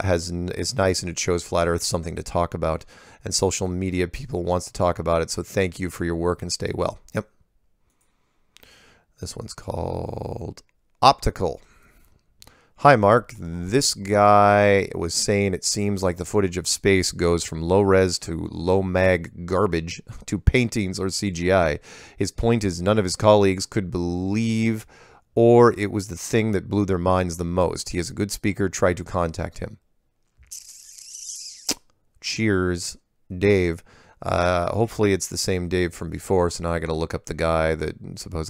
is nice, and it shows Flat Earth something to talk about, and social media people wants to talk about it, so thank you for your work and stay well. Yep. This one's called Optical. Hi, Mark. This guy was saying it seems like the footage of space goes from low-res to low-mag garbage to paintings or CGI. His point is none of his colleagues could believe, or it was the thing that blew their minds the most. He is a good speaker. Try to contact him. Cheers, Dave. Hopefully it's the same Dave from before, so now I got to look up the guy that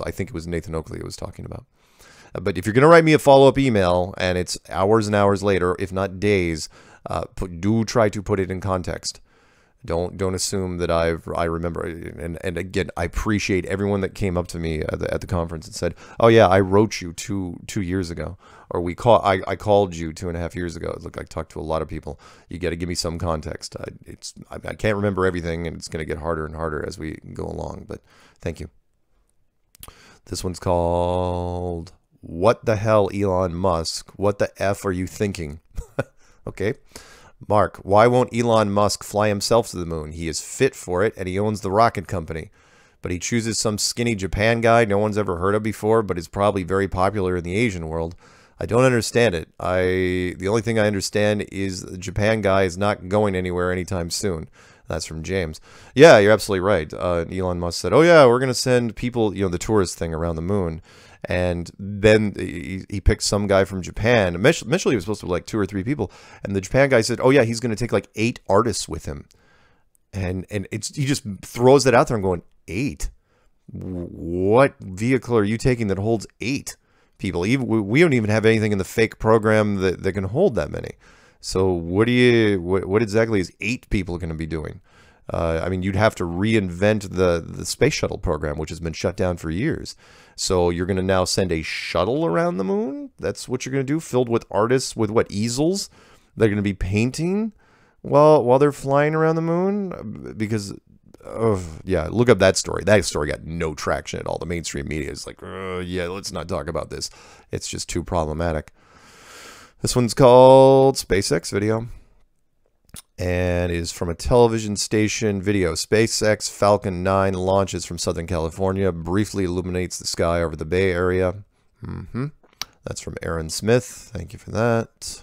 I think it was Nathan Oakley I was talking about. But if you're going to write me a follow-up email, and it's hours and hours later, if not days, do try to put it in context. Don't assume that I remember. And again, I appreciate everyone that came up to me at the conference and said, "Oh yeah, I wrote you two years ago," or I called you 2.5 years ago. Look, I talked to a lot of people. You got to give me some context. I can't remember everything, and it's going to get harder and harder as we go along. But thank you. This one's called "What the hell, Elon Musk? What the F are you thinking?" Okay. Mark, why won't Elon Musk fly himself to the moon? He is fit for it, and he owns the rocket company. But he chooses some skinny Japan guy no one's ever heard of before, but is probably very popular in the Asian world. I don't understand it. The only thing I understand is the Japan guy is not going anywhere anytime soon. That's from James. Yeah, you're absolutely right. Elon Musk said, "Oh yeah, we're going to send people, the tourist thing around the moon." And then he picked some guy from Japan. Initially, it was supposed to be like 2 or 3 people. And the Japan guy said, "Oh yeah, he's going to take like 8 artists with him." And he just throws that out there and going, 8? What vehicle are you taking that holds 8 people? We don't even have anything in the fake program that can hold that many. So what exactly is 8 people going to be doing? I mean, you'd have to reinvent the space shuttle program, which has been shut down for years. So you're going to now send a shuttle around the moon? That's what you're going to do? Filled with artists with what, easels? They're going to be painting while they're flying around the moon? Because, yeah, look up that story. That story got no traction at all. The mainstream media is like, yeah, let's not talk about this. It's just too problematic. This one's called SpaceX Video. And is from a television station video. SpaceX Falcon 9 launches from Southern California, briefly illuminates the sky over the Bay Area. That's from Aaron Smith. Thank you for that.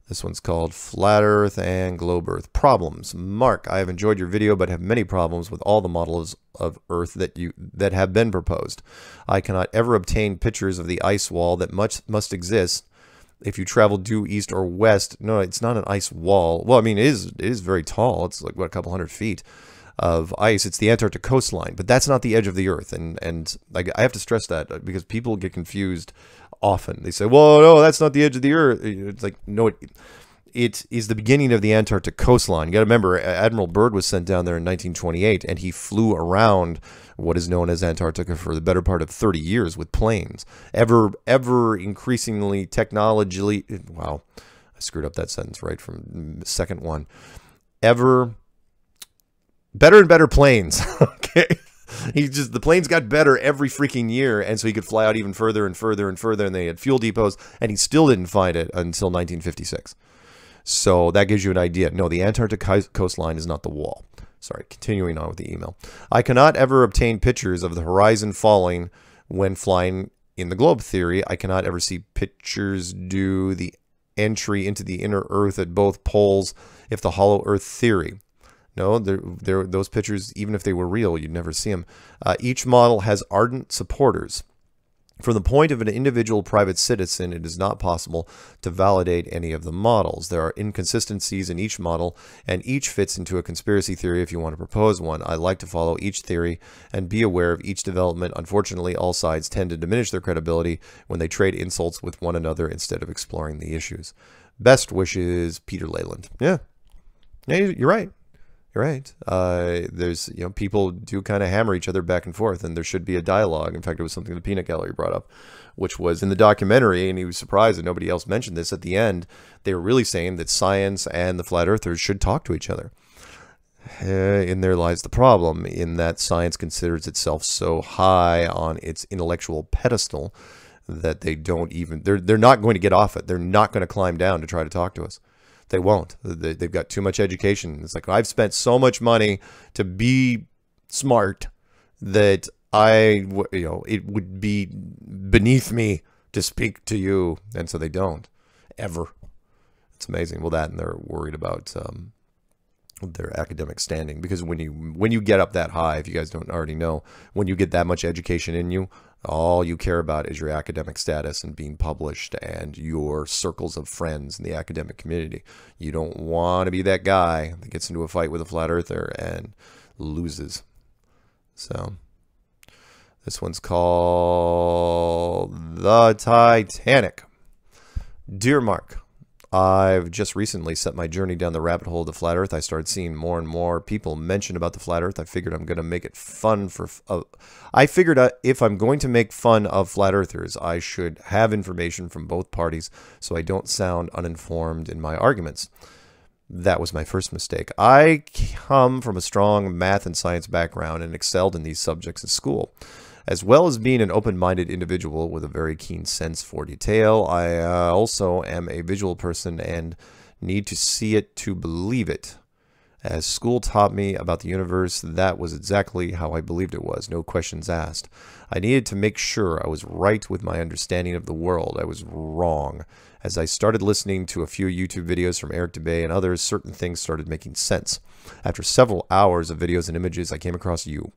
This one's called Flat Earth and Globe Earth Problems. Mark, I have enjoyed your video, but have many problems with all the models of Earth that have been proposed. I cannot ever obtain pictures of the ice wall that must exist if you travel due east or west. No, it's not an ice wall. Well, I mean, it is very tall. It's like, what, a couple hundred feet of ice. It's the Antarctic coastline, but that's not the edge of the Earth. And like, I have to stress that because people get confused often. They say, well, no, that's not the edge of the Earth. It's like, no, it is the beginning of the Antarctic coastline. You got to remember, Admiral Byrd was sent down there in 1928, and he flew around what is known as Antarctica for the better part of 30 years with planes. Ever increasingly technologically, wow, I screwed up that sentence right from the second one. Ever better and better planes. Okay. The planes got better every freaking year, and so he could fly out even further and further and further, and they had fuel depots, and he still didn't find it until 1956. So that gives you an idea. No, the Antarctic coastline is not the wall. Sorry, continuing on with the email. I cannot ever obtain pictures of the horizon falling when flying in the globe theory. I cannot ever see pictures due the entry into the inner Earth at both poles if the hollow Earth theory. No, those pictures, even if they were real, you'd never see them. Each model has ardent supporters. From the point of an individual private citizen, it is not possible to validate any of the models. There are inconsistencies in each model, and each fits into a conspiracy theory if you want to propose one. I like to follow each theory and be aware of each development. Unfortunately, all sides tend to diminish their credibility when they trade insults with one another instead of exploring the issues. Best wishes, Peter Leyland. Yeah, you're right. You're right. There's, people do kind of hammer each other back and forth, and there should be a dialogue. In fact, it was something the Peanut Gallery brought up, which was in the documentary, and he was surprised that nobody else mentioned this. At the end, they were really saying that science and the flat earthers should talk to each other. In there lies the problem, in that science considers itself so high on its intellectual pedestal that they don't even, they're not going to get off it. They're not going to climb down to try to talk to us. They won't. They've got too much education. It's like, I've spent so much money to be smart that it would be beneath me to speak to you. And so they don't, ever. It's amazing. Well, that, and they're worried about their academic standing, because when you get up that high, if you guys don't already know, when you get that much education in you, all you care about is your academic status and being published and your circles of friends in the academic community. You don't want to be that guy that gets into a fight with a flat earther and loses. So this one's called The Titanic. Dear Mark, I've just recently set my journey down the rabbit hole of the flat earth. I started seeing more and more people mention about the flat earth. I figured I'm going to make it fun for... I figured if I'm going to make fun of flat earthers, I should have information from both parties so I don't sound uninformed in my arguments. That was my first mistake. I come from a strong math and science background and excelled in these subjects at school. As well as being an open-minded individual with a very keen sense for detail, I also am a visual person and need to see it to believe it. As school taught me about the universe, that was exactly how I believed it was, no questions asked. I needed to make sure I was right with my understanding of the world. I was wrong. As I started listening to a few YouTube videos from Eric DeBay and others, certain things started making sense. After several hours of videos and images, I came across you.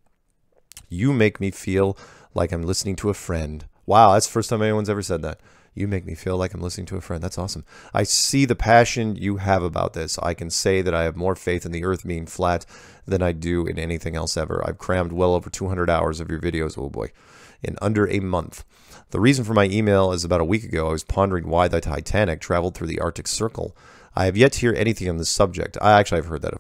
You make me feel like I'm listening to a friend. Wow, that's the first time anyone's ever said that. You make me feel like I'm listening to a friend. That's awesome. I see the passion you have about this. I can say that I have more faith in the earth being flat than I do in anything else ever. I've crammed well over 200 hours of your videos, oh boy, in under a month. The reason for my email is about a week ago, I was pondering why the Titanic traveled through the Arctic Circle. I have yet to hear anything on this subject. I've heard that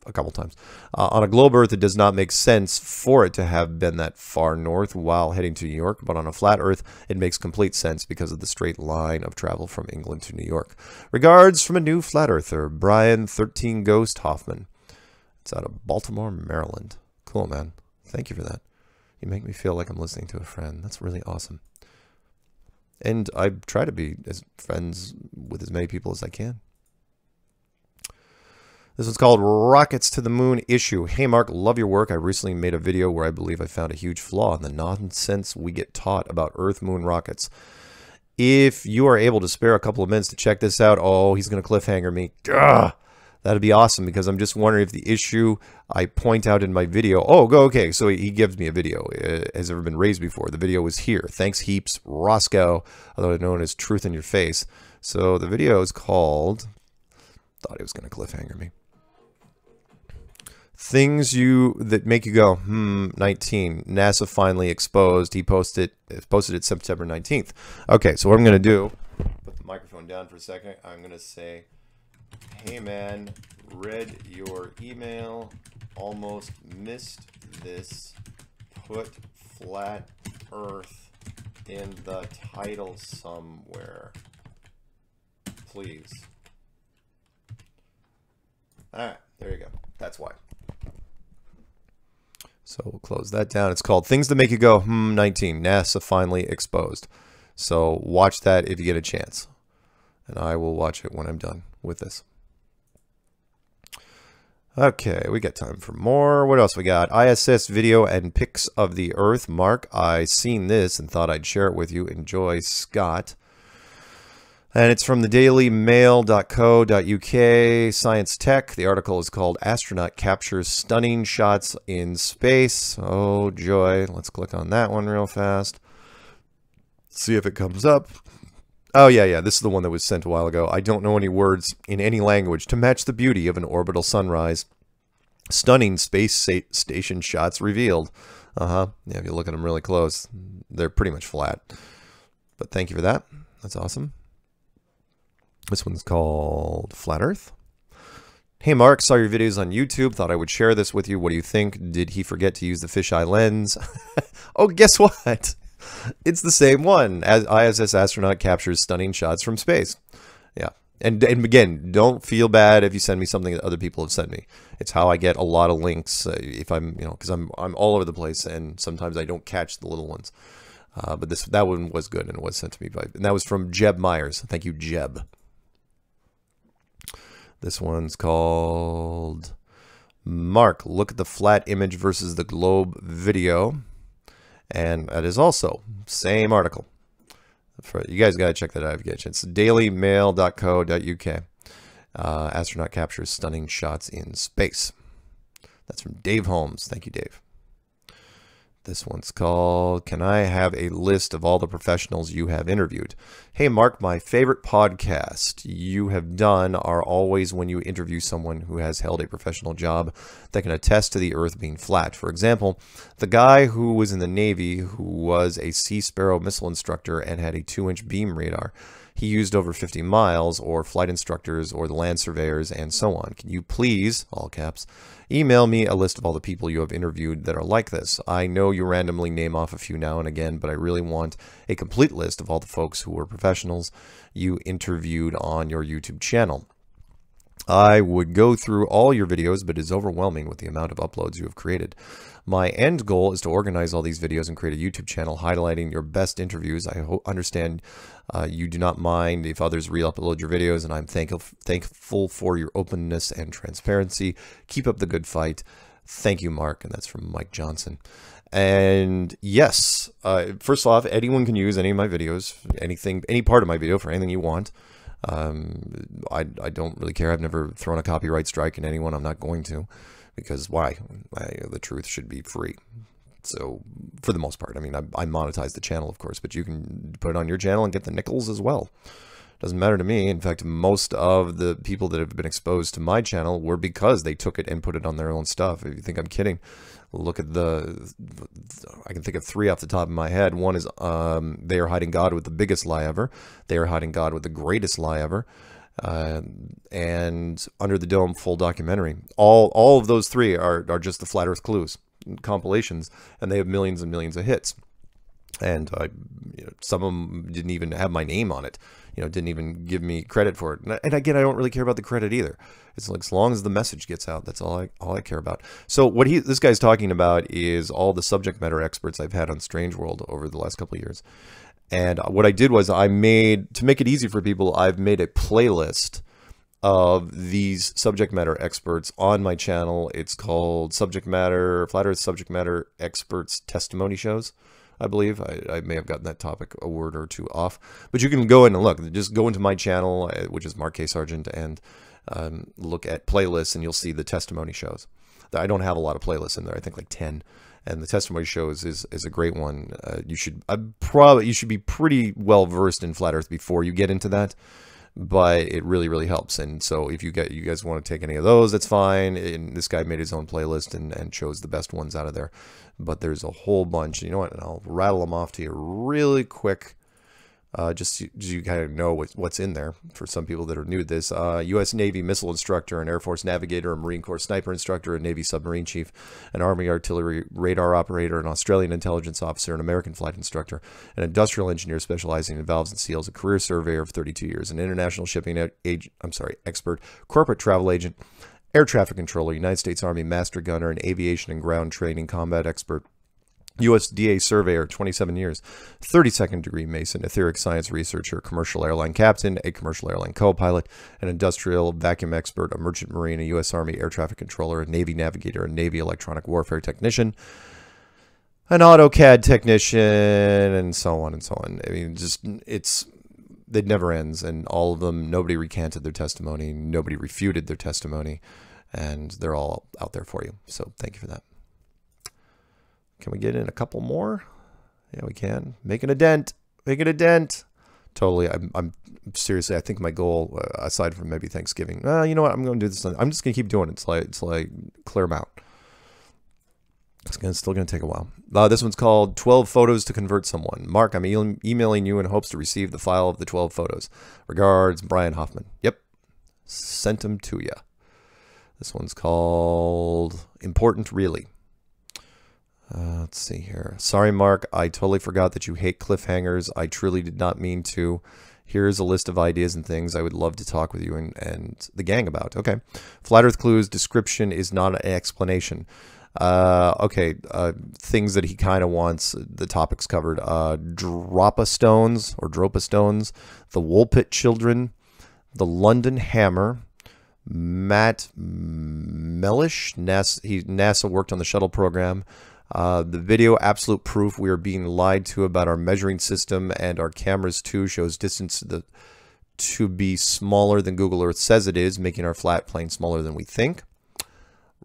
a couple times. On a globe Earth, it does not make sense for it to have been that far north while heading to New York, but on a flat Earth, it makes complete sense because of the straight line of travel from England to New York. Regards from a new flat earther, Brian 13 Ghost Hoffman. It's out of Baltimore, Maryland. Cool, man. Thank you for that. You make me feel like I'm listening to a friend. That's really awesome. And I try to be as friends with as many people as I can. This one's called Rockets to the Moon Issue. Hey Mark, love your work. I recently made a video where I believe I found a huge flaw in the nonsense we get taught about Earth-Moon rockets. If you are able to spare a couple of minutes to check this out, oh, he's going to cliffhanger me. Ugh, that'd be awesome, because I'm just wondering if the issue I point out in my video... Oh, okay, so he gives me a video. Has ever been raised before. The video was here. Thanks heaps, Roscoe, otherwise known as Truth in Your Face. So the video is called... Thought he was going to cliffhanger me. Things that make you go, 19. NASA finally exposed. He posted it September 19th. Okay, so what I'm going to do, put the microphone down for a second. I'm going to say, hey man, read your email. Almost missed this. Put flat earth in the title somewhere. Please. Alright, there you go. That's why. So we'll close that down. It's called Things That Make You Go, 19. NASA finally exposed. So watch that if you get a chance. And I will watch it when I'm done with this. Okay, we got time for more. What else we got? ISS video and pics of the Earth. Mark, I seen this and thought I'd share it with you. Enjoy, Scott. And it's from the dailymail.co.uk, Science Tech. The article is called Astronaut Captures Stunning Shots in Space. Oh, joy. Let's click on that one real fast. See if it comes up. Oh, yeah. This is the one that was sent a while ago. I don't know any words in any language to match the beauty of an orbital sunrise. Stunning space station shots revealed. Yeah, if you look at them really close, they're pretty much flat. But thank you for that. That's awesome. This one's called Flat Earth. Hey Mark, saw your videos on YouTube. Thought I would share this with you. What do you think? Did he forget to use the fisheye lens? Oh, guess what? It's the same one. As ISS astronaut captures stunning shots from space. Yeah. And again, don't feel bad if you send me something that other people have sent me. It's how I get a lot of links if I'm, because I'm all over the place and sometimes I don't catch the little ones. But that one was good and it was sent to me and that was from Jeb Myres. Thank you, Jeb. This one's called Mark, look at the flat image versus the globe video. And that is also same article. You guys got to check that out if you get a chance. dailymail.co.uk. Astronaut captures stunning shots in space. That's from Dave Holmes. Thank you, Dave. This one's called, Can I Have a List of All the Professionals You Have Interviewed? Hey, Mark, my favorite podcast you have done are always when you interview someone who has held a professional job that can attest to the Earth being flat. For example, the guy who was in the Navy who was a Sea Sparrow missile instructor and had a 2-inch beam radar. He used over 50 miles, or flight instructors, or the land surveyors, and so on. Can you please, all caps, email me a list of all the people you have interviewed that are like this? I know you randomly name off a few now and again, but I really want a complete list of all the folks who were professionals you interviewed on your YouTube channel. I would go through all your videos, but it is overwhelming with the amount of uploads you have created. My end goal is to organize all these videos and create a YouTube channel highlighting your best interviews. I understand you do not mind if others re-upload your videos, and I'm thankful for your openness and transparency. Keep up the good fight. Thank you, Mark. And that's from Mike Johnson. And yes, first off, anyone can use any of my videos, any part of my video for anything you want. I don't really care. I've never thrown a copyright strike in anyone. I'm not going to, because why? The truth should be free. So for the most part, I mean, I monetize the channel, of course, but you can put it on your channel and get the nickels as well. Doesn't matter to me. In fact, most of the people that have been exposed to my channel were because they took it and put it on their own stuff. If you think I'm kidding, look at I can think of 3 off the top of my head. One is They Are Hiding God with the Biggest Lie Ever. They Are Hiding God with the Greatest Lie Ever. And Under the Dome full documentary. All of those 3 are just the Flat Earth Clues compilations, and they have millions and millions of hits. And some of them didn't even have my name on it. Didn't even give me credit for it. And again, I don't really care about the credit either. It's like, as long as the message gets out, that's all I care about. So what this guy's talking about is all the subject matter experts I've had on Strange World over the last couple of years. And what I did was to make it easy for people, I've made a playlist of these subject matter experts on my channel. It's called Flat Earth Subject Matter Experts Testimony Shows. I believe I may have gotten that topic a word or two off, but you can go in and look. Just go into my channel, which is Mark K. Sargent, and look at playlists, and you'll see the testimony shows. I don't have a lot of playlists in there. I think like 10, and the testimony shows is a great one. You should be pretty well versed in flat Earth before you get into that, but it really helps. And so if you guys want to take any of those, that's fine. And this guy made his own playlist and chose the best ones out of there. But there's a whole bunch. You know what? And I'll rattle them off to you really quick, just so you kind of know what's in there for some people that are new to this. U.S. Navy missile instructor, an Air Force navigator, a Marine Corps sniper instructor, a Navy submarine chief, an Army artillery radar operator, an Australian intelligence officer, an American flight instructor, an industrial engineer specializing in valves and seals, a career surveyor of 32 years, an international shipping expert, corporate travel agent, air traffic controller, United States Army master gunner, an aviation and ground training combat expert, USDA surveyor, 27 years, 32nd degree Mason, etheric science researcher, commercial airline captain, a commercial airline co-pilot, an industrial vacuum expert, a merchant marine, a U.S. Army air traffic controller, a Navy navigator, a Navy electronic warfare technician, an AutoCAD technician, and so on and so on. I mean, it never ends, and all of them, nobody recanted their testimony, nobody refuted their testimony, and they're all out there for you. So thank you for that. Can we get in a couple more? Yeah, we can. Making a dent. Totally. I'm seriously, I think my goal, aside from maybe Thanksgiving, you know what? I'm going to do this. I'm just going to keep doing it. It's like clear them out. It's still going to take a while. This one's called 12 Photos to Convert Someone. Mark, I'm emailing you in hopes to receive the file of the 12 photos. Regards, Brian Hoffman. Yep. Sent them to you. This one's called Important Really. Let's see here. Sorry, Mark. I totally forgot that you hate cliffhangers. I truly did not mean to. Here's a list of ideas and things I would love to talk with you and the gang about. Okay. Flat Earth Clues description is not an explanation. Okay. Things that he kind of wants the topics covered. Dropa stones, the Woolpit children, the London Hammer, Matt Mellish, NASA worked on the shuttle program. The video, absolute proof we are being lied to about our measuring system, and our cameras too, shows distance to be smaller than Google Earth says it is, making our flat plane smaller than we think.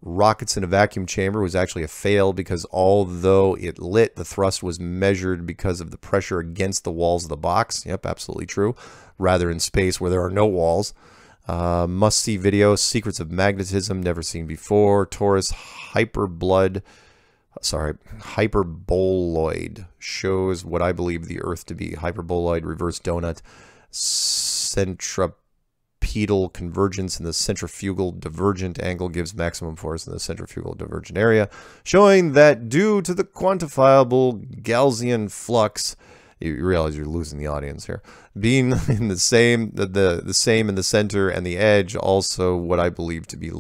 Rockets in a vacuum chamber was actually a fail because although it lit, the thrust was measured because of the pressure against the walls of the box. Yep, absolutely true. Rather in space where there are no walls. Must-see video, Secrets of Magnetism, never seen before. Taurus hyperboloid shows what I believe the Earth to be. Hyperboloid reverse donut. Centropedal convergence in the centrifugal divergent angle gives maximum force in the centrifugal divergent area, showing that due to the quantifiable Gaussian flux, you realize you're losing the audience here, being in the same in the center and the edge, also what I believe to be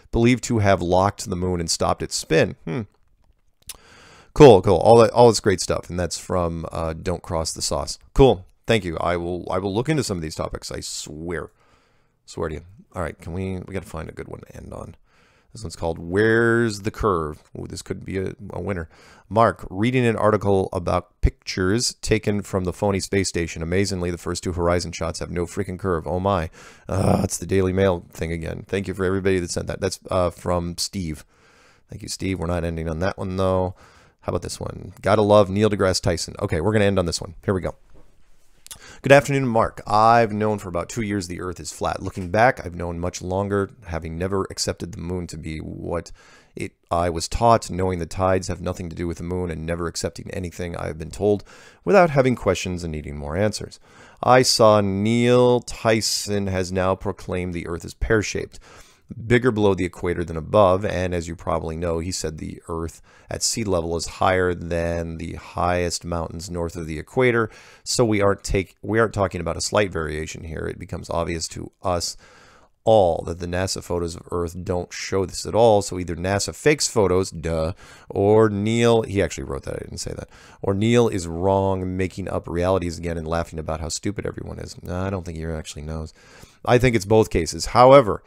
believed to have locked the moon and stopped its spin. Cool. All this great stuff, and that's from Don't Cross the Sauce. Cool. Thank you. I will look into some of these topics. I swear to you. All right, we got to find a good one to end on. This one's called Where's the Curve? Ooh, this could be a winner. Mark, reading an article about pictures taken from the phony space station. Amazingly, the first 2 horizon shots have no freaking curve. Oh my. It's the Daily Mail thing again. Thank you for everybody that sent that. That's from Steve. Thank you, Steve. We're not ending on that one, though. How about this one? Gotta love Neil deGrasse Tyson. Okay, we're going to end on this one. Here we go. Good afternoon, Mark. I've known for about 2 years the Earth is flat. Looking back, I've known much longer, having never accepted the moon to be what I was taught, knowing the tides have nothing to do with the moon, and never accepting anything I have been told without having questions and needing more answers. I saw Neil Tyson has now proclaimed the Earth is pear-shaped, bigger below the equator than above, and as you probably know, he said the Earth at sea level is higher than the highest mountains north of the equator, so we aren't talking about a slight variation here. It becomes obvious to us all that the NASA photos of Earth don't show this at all, so either NASA fakes photos, duh, or Neil, he actually wrote that, I didn't say that, or Neil is wrong, making up realities again and laughing about how stupid everyone is. No, I don't think he actually knows. I think it's both cases. However,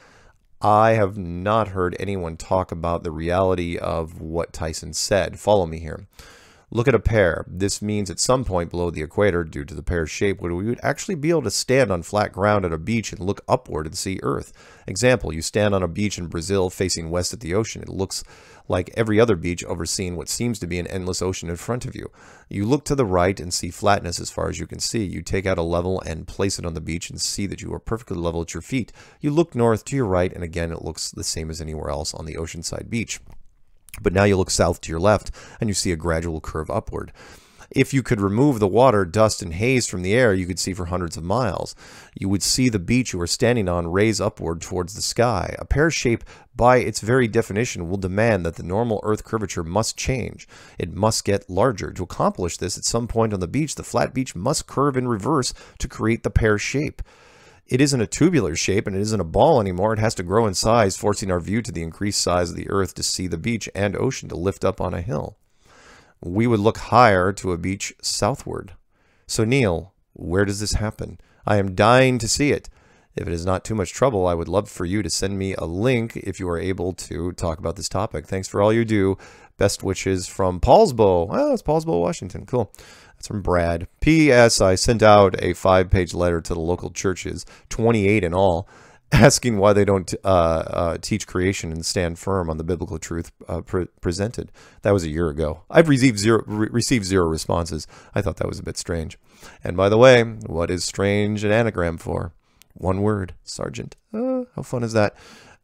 I have not heard anyone talk about the reality of what Tyson said. Follow me here. Look at a pear. This means at some point below the equator, due to the pear's shape, we would actually be able to stand on flat ground at a beach and look upward and see Earth. Example, you stand on a beach in Brazil facing west at the ocean. It looks like every other beach, overseeing what seems to be an endless ocean in front of you. You look to the right and see flatness as far as you can see. You take out a level and place it on the beach and see that you are perfectly level at your feet. You look north to your right, and again, it looks the same as anywhere else on the oceanside beach. But now you look south to your left, and you see a gradual curve upward. If you could remove the water, dust, and haze from the air, you could see for hundreds of miles. You would see the beach you are standing on raise upward towards the sky. A pear shape, by its very definition, will demand that the normal Earth curvature must change. It must get larger. To accomplish this, at some point on the beach, the flat beach must curve in reverse to create the pear shape. It isn't a tubular shape, and it isn't a ball anymore. It has to grow in size, forcing our view to the increased size of the Earth to see the beach and ocean to lift up on a hill. We would look higher to a beach southward. So Neil, where does this happen? I am dying to see it. If it is not too much trouble, I would love for you to send me a link if you are able to talk about this topic. Thanks for all you do. Best wishes from Paulsbo. Oh, it's Paulsbo, Washington. Cool. That's from Brad. P.S. I sent out a 5-page letter to the local churches, 28 in all, asking why they don't teach creation and stand firm on the biblical truth presented. That was a year ago. I've received zero responses. I thought that was a bit strange. And by the way, what is strange an anagram for? One word, Sargent. How fun is that?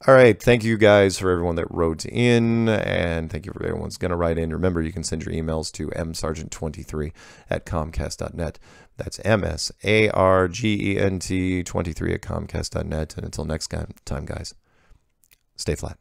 All right, thank you guys for everyone that wrote in, and thank you for everyone who's going to write in. Remember, you can send your emails to msargent23@comcast.net. That's msargent23@comcast.net. And until next time, guys, stay flat.